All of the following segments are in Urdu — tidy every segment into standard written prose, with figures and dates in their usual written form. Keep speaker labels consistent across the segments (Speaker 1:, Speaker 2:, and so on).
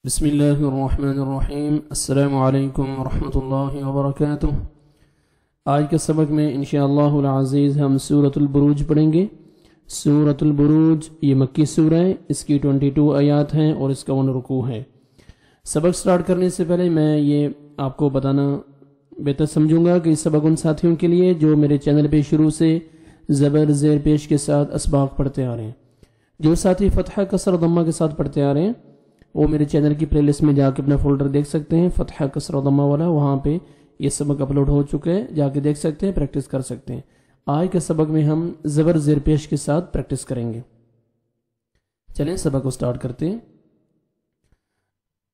Speaker 1: بسم اللہ الرحمن الرحیم۔ السلام علیکم ورحمۃ اللہ وبرکاتہ۔ آج کے سبق میں انشاءاللہ العزیز ہم سورۃ البروج پڑھیں گے۔ سورۃ البروج یہ مکی سورہ ہے، اس کی 22 آیات ہیں اور اس کا 1 رکوع ہے۔ سبق سٹارٹ کرنے سے پہلے میں یہ آپ کو بتانا بہتر سمجھوں گا کہ اس سبق ان ساتھیوں کے لیے جو میرے چینل پہ شروع سے زبر زیر پیش کے ساتھ اسباق پڑھتے آ رہے ہیں۔ جو ساتھی فتحہ کسر ضمہ کے ساتھ پڑھتے آ رہے ہیں وہ میرے چینل کی پلے لسٹ میں جا کے اپنا فولڈر دیکھ سکتے ہیں، فتحہ کسر ضمہ والا، وہاں پہ یہ سبق اپلوڈ ہو چکے ہیں، جا کے دیکھ سکتے ہیں، پریکٹس کر سکتے ہیں۔ آج کے سبق میں ہم زبر زیر پیش کے ساتھ پریکٹس کریں گے۔ چلیں سبق کو سٹارٹ کرتے ہیں۔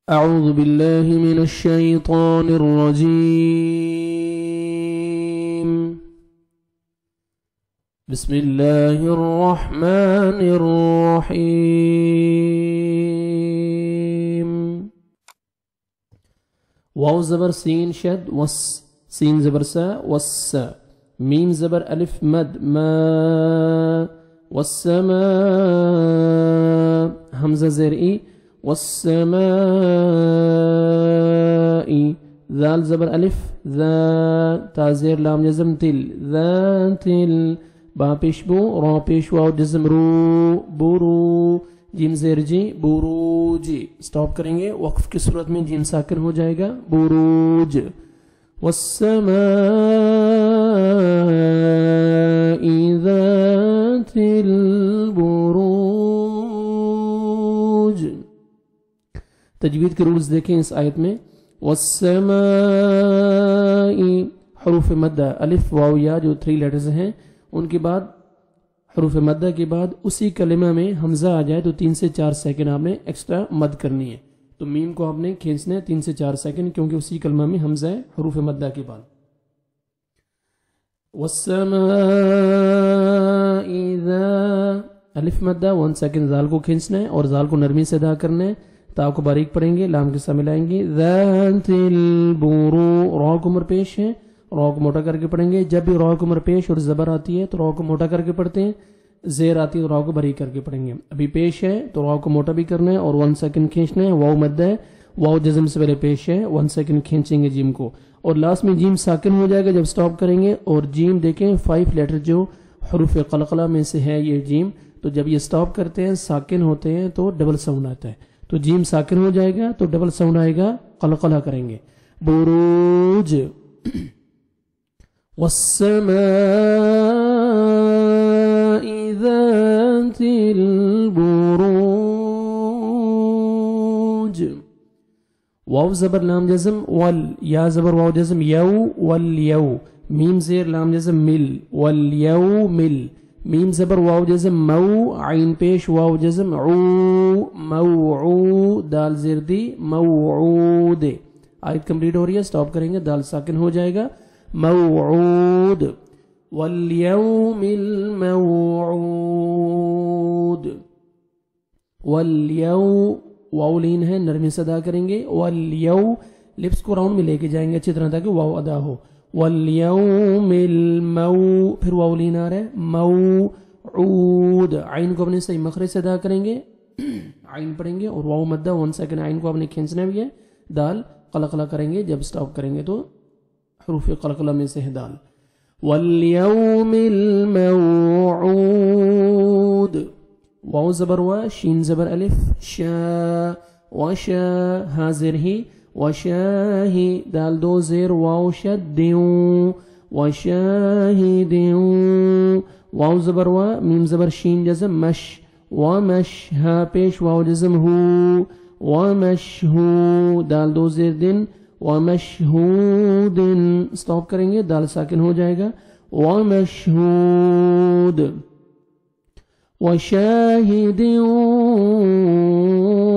Speaker 1: اعوذ باللہ من الشیطان الرجیم، بسم اللہ الرحمن الرحیم۔ واو زبر سین شد وس، سین زبر سا وس، میم زبر الف مد ما، والسماء حمزہ زیر ای، والسماء، ذال زبر الف ذا، تا زیر لام جزم تل، ذات ال، با پیش بو، را پیش واو جزم رو، برو، جیم زیر جی، بروج۔ سٹاپ کریں گے، وقف کی صورت میں جیم ساکن ہو جائے گا، بروج۔ والسماء ذات البروج۔ تجوید کے رولز دیکھیں اس آیت میں، والسماء، حروف مدہ الف واو یا جو 3 لیٹرز ہیں ان کے بعد حروف مدہ کے بعد اسی کلمہ میں حمزہ آ جائے تو 3 سے 4 سیکنڈ آپ نے ایکسٹرا مد کرنی ہے۔ تو میم کو آپ نے کھینچنا ہے 3 سے 4 سیکنڈ، کیونکہ اسی کلمہ میں حمزہ ہے حروف مدہ کے بعد۔ والسماء ذا، الف مدہ 1 سیکنڈ ذال کو کھینچنا ہے اور ذال کو نرمی سے ادا کرنا ہے، تا کو باریک پڑھیں گے، لام کے ساتھ ملائیں گے، ذات البرو، را کو مر پیش ہے، را کو موٹا کر کے پڑھیں گے۔ جب بھی را کو مر پیش اور زبر آتی ہے تو را کو موٹا کر کے پڑھتے ہیں، زیر آتی ہے تو را کو بریک کر کے پڑھیں گے۔ ابھی پیش ہے تو را کو موٹا بھی کرنا ہے اور 1 سیکنڈ کھینچنا ہے۔ واو مد ہے، واو جزم سے پہلے پیش ہے، 1 سیکنڈ کھینچیں گے جیم کو، اور لاسٹ میں جیم ساکن ہو جائے گا جب سٹاپ کریں گے۔ اور جیم دیکھیں 5 لیٹر جو حروف قلقلہ میں سے ہے یہ جیم، تو جب یہ سٹاپ کرتے ہیں ساکن ہوتے ہیں تو ڈبل ساؤنڈ آتا ہے، تو جیم ساکن ہو جائے گا تو ڈبل ساؤنڈ آئے گا، قلقلہ کریں گے، بروج۔ والسماء ذات البروج۔ واو زبر لام جزم وال، یا زبر واو جزم یو، والیو، میم زیر لام جزم مل، والیو مل، میم زبر واو جزم مو، عین پیش واو جزم عو، موعو، دال زیر دی، موعود۔ آیت کمپلیٹ ہو رہی ہے، سٹاپ کریں گے، دال ساکن ہو جائے گا، موعود، والیوم الموعود، والیو، واو لین ہے نرمی سے ادا کریں گے، والیو، لپس کو راؤنڈ میں لے کے جائیں گے اچھی طرح تاکہ واو ادا ہو، والیوم المو، پھر واو لین آ رہا ہے، موعود، عین کو اپنے صحیح مخرج سے ادا کریں گے، عین پڑھیں گے اور واو مدہ 1 سیکنڈ عین کو آپ نے کھینچنا بھی ہے، دال قلقلہ کریں گے، جب سٹاپ کریں گے تو حروف قلقلہ میں سے ہے دال۔ والیوم الموعود، واو زبر و، شین زبر الف شا، وشا، ہا زیر ہی، وشاہی، دال 2 زیر واو شد دیوں، وشاہدیوں، واو زبر و، میم زبر شین جزم مش، ومش، ہا پیش واو جزم ہو، ومشہو، دال 2 زیر دن، ومشہود، سٹاپ کریں گے، دال ساکن ہو جائے گا، ومشہود، وشاہد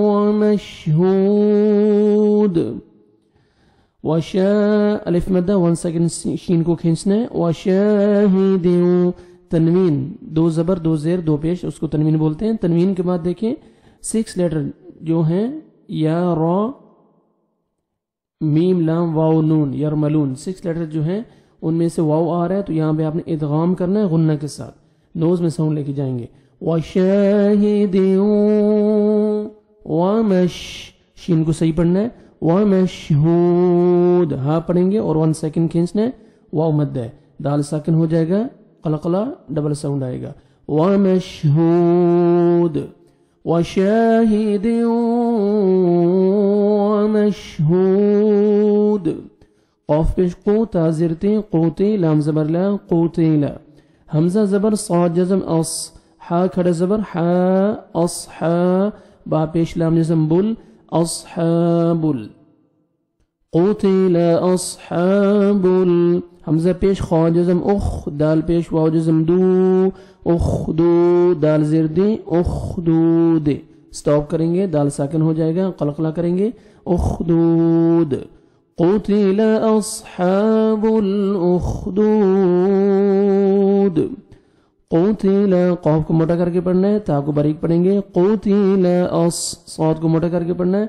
Speaker 1: ومشہود، الف مدہ 1 سیکنڈ شین کو کھینچنا ہے، وشاہد، تنوین 2 زبر 2 زیر 2 پیش، اس کو تنوین بولتے ہیں۔ تنوین کے بعد دیکھیں 6 لیٹر جو ہیں، یا را میم لام واو نون، یرملون، 6 لیٹر جو ہیں ان میں سے واو آ رہا ہے تو یہاں پہ آپ نے ادغام کرنا ہے غنہ کے ساتھ، نوز میں ساؤنڈ لے کے جائیں گے، وشاہد ومش، شین کو صحیح پڑھنا ہے. ومشہود ہاں پڑھیں گے اور 1 سیکنڈ کھینچنا ہے. واو مد ہے, دال ساکن ہو جائے گا, قلقلہ ڈبل ساؤنڈ آئے گا. ومشہود وشاہد ومشہود. قاف پیش قو تا زیر تی قوتی لام زبر لا قوتیلا. حمزہ زبر صاد جزم اص حا کھڑا زبر حا اصحا با پیش لام جزم بل اصحاب. قتل اصحاب حمزہ پیش خا جزم اخ دال پیش واو جزم دو اخدو دال زیر دی اخدود. سٹاپ کریں گے, دال ساکن ہو جائے گا, قلقلہ کریں گے اخدود. قتل اصحاب الاخدود. قتل قاف کو موٹا کر کے پڑھنا ہے, تا کو باریک پڑھیں گے. قتل صاد کو موٹا کر کے پڑھنا ہے,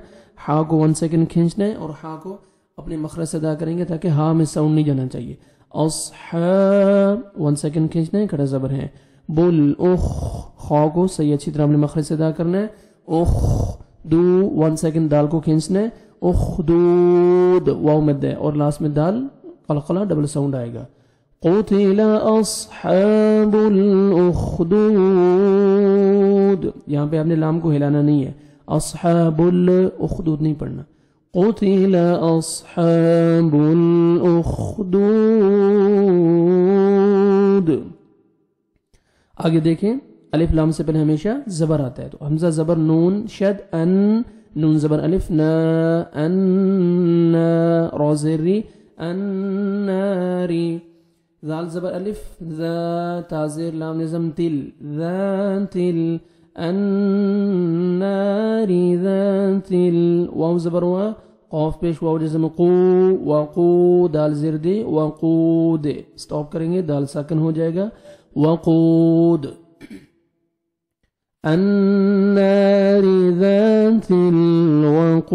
Speaker 1: ہا کو 1 سیکنڈ کھینچنا ہے اور ہا کو اپنے مخرج سے ادا کریں گے تاکہ ہا میں ساؤنڈ نہیں جانا چاہیے. اصحاب 1 سیکنڈ کھینچنا ہے, کھڑا زبر ہے. بل اخ خا کو صحیح اچھی طرح اپنے مخرج سے ادا کرنا ہے. اخ دو 1 سیکنڈ دال کو کھینچنا ہے. اخدود واو مد ہے اور لاسٹ میں دال قلقلہ ڈبل ساؤنڈ آئے گا. قتل اصحاب الاخدود. یہاں پہ آپ نے لام کو ہلانا نہیں ہے, اصحاب الاخدود نہیں پڑھنا. قتل اصحاب الاخدود. آگے دیکھیں, الف لام سے پہلے ہمیشہ زبر آتا ہے, تو حمزہ زبر نون شد ان, نون زبر الف نا ان را زیر ری الناری. ذال زبر الف ذا تا زیر لام نظم تل ذات ال الناری ذات ال. واو زبر وا قاف پیش واو جزم قو وقو دال زیر دی وقود. سٹاپ کریں گے, دال ساکن ہو جائے گا. وقود النار ذات الوقود.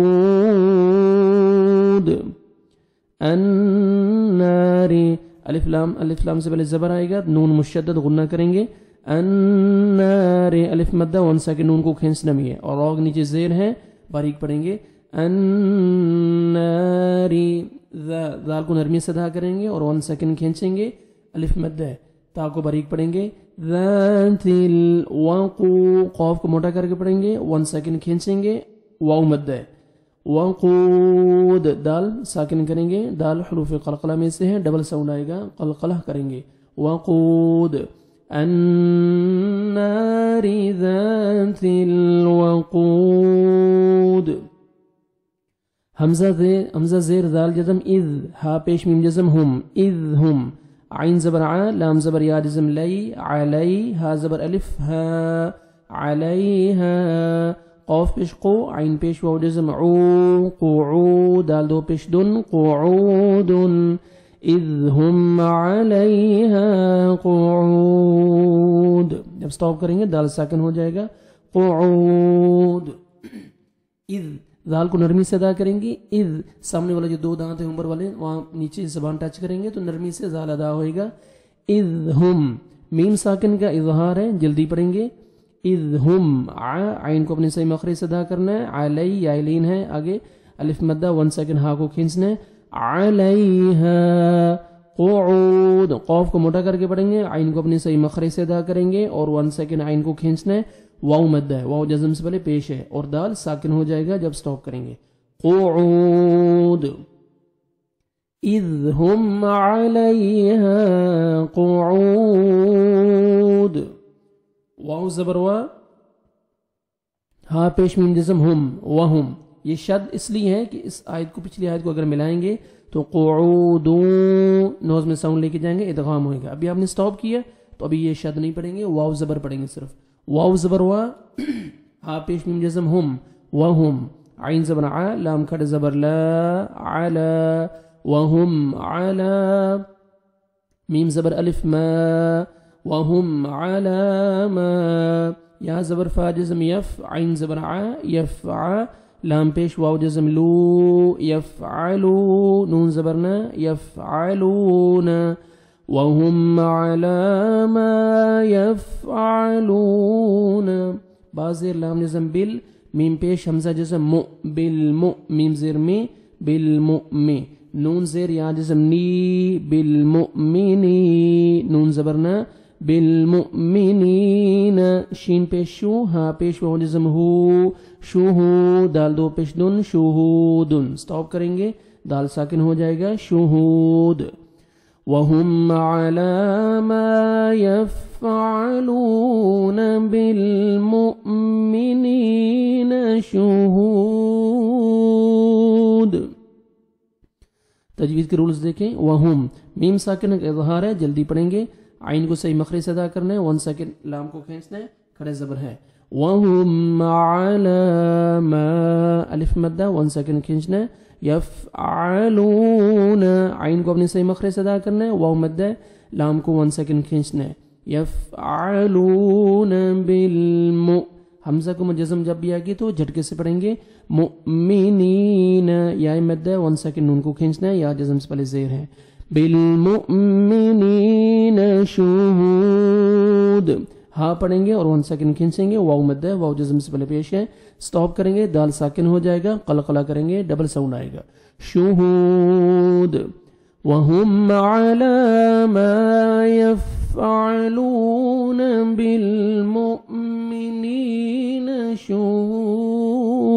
Speaker 1: النار الف لام سے پہلے زبر آئے گا, نون مشدد غنہ کریں گے. النار الف مدہ 1 سیکنڈ نون کو کھینچنا بھی ہے اور راگ نیچے زیر ہے, باریک پڑھیں گے. الناری ذال کو نرمی سے ادا کریں گے اور 1 سیکنڈ کھینچیں گے, الف مدہ ہے, تا کو باریک پڑھیں گے. ذات الوقو قاف کو موٹا کر کے پڑھیں گے, 1 سیکنڈ کھینچیں گے, واو مدہ ہے. وقود دال ساکن کریں گے, دال حروف قلقلہ میں سے ہے, ڈبل ساؤنڈ آئے گا, قلقلہ کریں گے. وقود النار ذات الوقود. حمزہ زیر دال جزم اذ ہا پیش میم جزم ہم اذ ہم. عین زبر ع لام زبر یا جزم لی علی ہا زبر الف ہا علیہا. قاف پیش قو عین پیش واو جزم عو قعود دال دو پیش دن قعود. اذ ہم علیہا قعود. جب سٹاپ کریں گے دال ساکن ہو جائے گا. قعود. اذ دال کو نرمی سے ادا کریں گے. اذ سامنے والا جو 2 دانت ہیں اوپر والے وہاں نیچے زبان ٹچ کریں گے تو نرمی سے زال ادا ہوئے گا. اذ ہم میم ساکن کا اظہار ہے, جلدی پڑھیں گے. اذ ہم عین کو اپنے صحیح مخرج سے ادا کرنا ہے. علی یا لین ہے, آگے الف مدہ 1 سیکنڈ ہا کو کھینچنا ہے. علیہا قعود قاف کو موٹا کر کے پڑھیں گے, عین کو اپنے صحیح مخرج سے ادا کریں گے اور 1 سیکنڈ عین کو کھینچنا ہے. واو مدہ ہے, واو جزم سے پہلے پیش ہے اور دال ساکن ہو جائے گا جب سٹاپ کریں گے. قعود اذ ہم علیہا قعود. واو زبر وا ہا پیش میم جزم ہم وہم. یہ شد اس لیے ہے کہ اس آیت کو پچھلی آیت کو اگر ملائیں گے تو قعودون نوز میں ساؤنڈ لے کے جائیں گے, ادغام ہوئے گا. ابھی آپ نے سٹاپ کیا تو ابھی یہ شد نہیں پڑھیں گے, واو زبر پڑھیں گے صرف. واو زبر وا ہا پیش میم جزم ہم وہم. عین زبر ع لام کھڑ زبر لا علا وہم علا. میم زبر الف ما وہم علا ما. یا زبر فا جزم یف عین زبر ع یفع لام پیش واو جزم لو یفعلو نون زبرنا یفعلون. وهم على ما يفعلون. بازر لام نظم بل میم پیش حمزہ جزم مو بالمو میم زیر میں بالمؤمن نون زیر یا جزم نی بالمؤمنی نون زبرنا بالمؤمنین شین پیش شو ہا پیش واو جزم ہو شہود دال دو پیش دن شہودن سٹاپ کریں گے دال ساکن ہو جائے گا شہود وَهُمْ عَلَى مَا يَفْعَلُونَ بِالْمُؤْمِنِينَ شُهُودٌ تجوید کے رولز دیکھیں وَهُمْ میم ساکن کا اظہار ہے جلدی پڑھیں گے عین کو صحیح مخرج سے ادا کرنا ہے 1 سیکنڈ لام کو کھینچنا ہے کھڑے زبر ہے وَهُمْ عَلَى مَا الف مدہ 1 سیکنڈ کھینچنا ہے یفعلون عین کو اپنے صحیح مخرج سے ادا کرنا ہے واو مد ہے لام کو 1 سیکنڈ کھینچنا ہے یفعلون بالمؤ حمزہ کو جزم جب بھی آگی تو جھٹکے سے پڑھیں گے مؤمنین یا مد ہے 1 سیکنڈ نون کو کھینچنا ہے یا جزم سے پہلے زیر ہے بالمؤمنین شہود ہاں پڑھیں گے اور 1 سیکنڈ کھینچیں گے واو مد ہے واو جزم سے پہلے پیش ہے سٹاپ کریں گے دال ساکن ہو جائے گا قلقلہ کریں گے ڈبل ساؤنڈ آئے گا شہود وَهُمْ عَلَى مَا يَفْعَلُونَ بِالْمُؤْمِنِينَ شُهُودٌ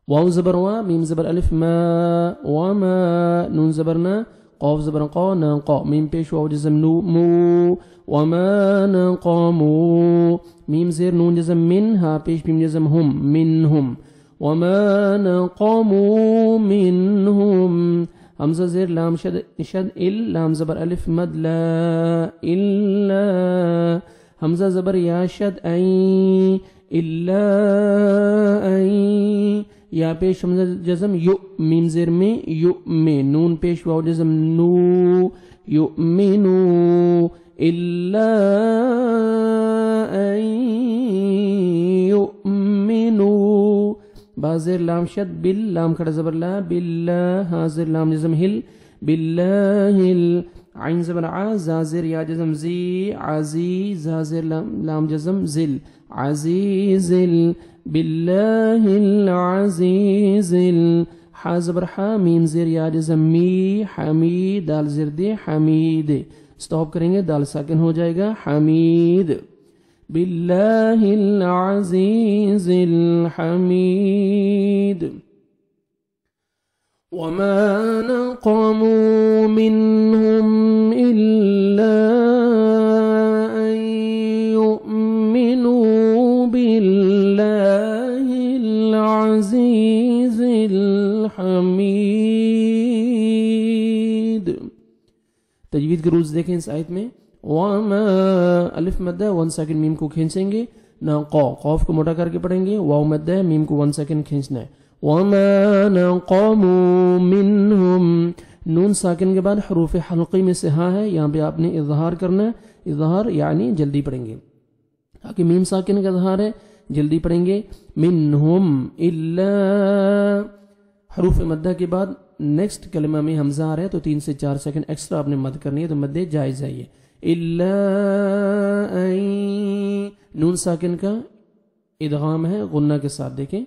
Speaker 1: واو زبر وا میم زبر الف ما وما نون زبرنا قاف زبر قا نقا میم پیش واو جزم نو مو وما نقاموا میم زیر نون جزم من ہا پیش میم جزم ہم منہم وما نقاموا منہم حمزہ زیر لام شد ال لام زبر الف مد لا الا حمزہ زبر یا شد این الا این یا پیش حمزہ جزم یو میم زیر میں یو میں نون پیش واو جزم نو یؤمنو الا ان یؤمنو بازر لام شد بل لام کھڑا زبر لا باللہ حاضر لام جزم ہل باللہ عین زبر ع زازر یا جزم زی عزیز زازر لام جزم زل عزیز باللہ العزیز حا زبر حا میم زیر یا جزم می حمید دال زر دے حمید سٹاپ کریں گے دال ساکن ہو جائے گا حمید باللہ العزیز الحمید وما نقموا منهم إلا أن يؤمنوا بالله العزيز الحميد تجوید کے رولز دیکھیں اس آیت میں وما الف مدہ 1 سیکنڈ میم کو کھینچیں گے نہ قاف کو موٹا کر کے پڑھیں گے واو مدہ میم کو 1 سیکنڈ کھینچنا ہے وما نقموا منهم نون ساکن کے بعد حروف حلقی میں سے ہاں ہے یہاں پہ آپ نے اظہار کرنا ہے اظہار یعنی جلدی پڑھیں گے تاکہ میم ساکن کا اظہار ہے جلدی پڑھیں گے منهم الا حروف مدہ کے بعد نیکسٹ کلمہ میں حمزہ آ رہا ہے تو 3 سے 4 سیکنڈ ایکسٹرا آپ نے مد کرنی ہے تو مد جائز ہے یہ الا نون ساکن کا ادغام ہے غنہ کے ساتھ دیکھیں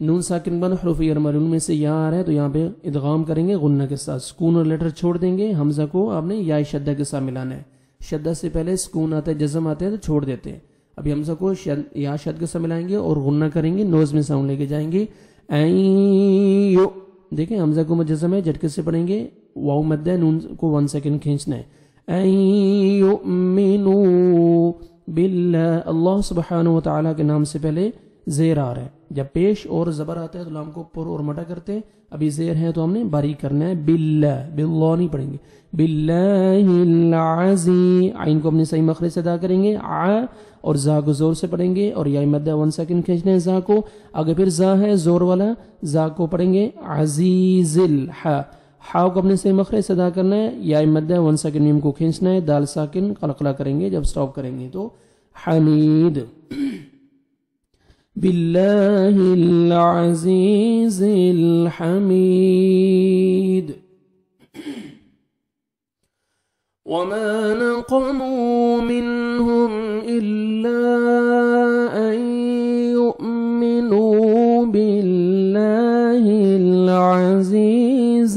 Speaker 1: نون ساکن بن حروف یرملون میں سے یا آ رہا ہے تو یہاں پہ ادغام کریں گے غنہ کے ساتھ سکون اور لیٹر چھوڑ دیں گے حمزہ کو آپ نے یا شدہ کے ساتھ ملانا ہے شدہ سے پہلے سکون آتا ہے جزم آتے ہیں تو چھوڑ دیتے ہیں ابھی حمزہ کو یا شد کے ساتھ ملائیں گے اور غنہ کریں گے نوز میں ساؤنڈ لے کے جائیں گے ایو دیکھیں حمزہ کو جزم ہے جھٹکے سے پڑھیں گے واو مد ہے نون کو 1 سیکنڈ کھینچنا ہے یؤمنو باللہ اللہ سبحانہ وتعالی کے نام سے پہلے زیر آ رہا ہے جب پیش اور زبر آتا ہے تو لام کو پر اور مٹا کرتے ہیں ابھی زیر ہے تو ہم نے باریک کرنا ہے باللہ باللہ نہیں پڑھیں گے باللہ العزی عین کو اپنے صحیح مخرج سے ادا کریں گے ع اور زا کو زور سے پڑھیں گے اور یا مدہ 1 سیکنڈ کھینچنا ہے زا کو اگر پھر زا ہے زور والا زا کو پڑھیں گے عزیز الحا حا کو اپنے صحیح مخرج سے ادا کرنا ہے یا مدہ 1 سیکنڈ میم کو کھینچنا ہے دال ساکن قلقلہ کریں گے جب سٹاپ کریں گے تو حمید باللہ العزیز الحمید وما نقموا منهم إلا أن يؤمنوا بالله العزيز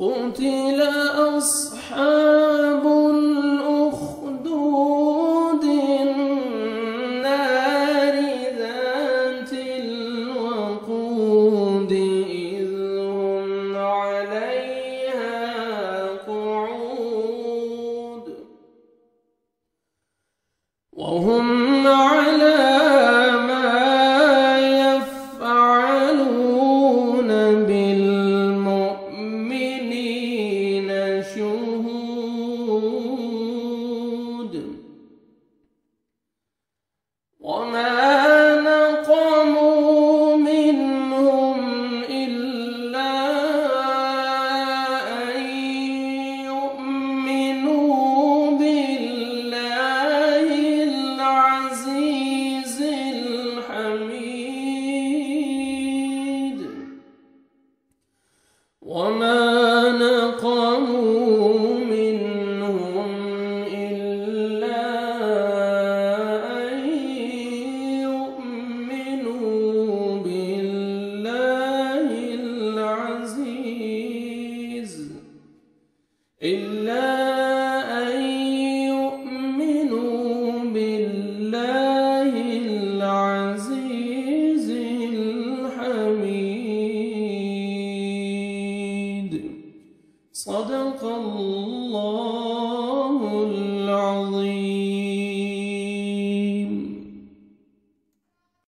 Speaker 1: قتل أصحاب الأخدود النار ذات الوقود إذ هم عليها قعود وهم على ما يفعلون بالمؤمنين شهود وما نقموا منهم إلا أن يؤمنوا بالله العزيز الحميد وما نقموا منهم إلا أن يؤمنوا بالله العزيز الحميد। صدق الله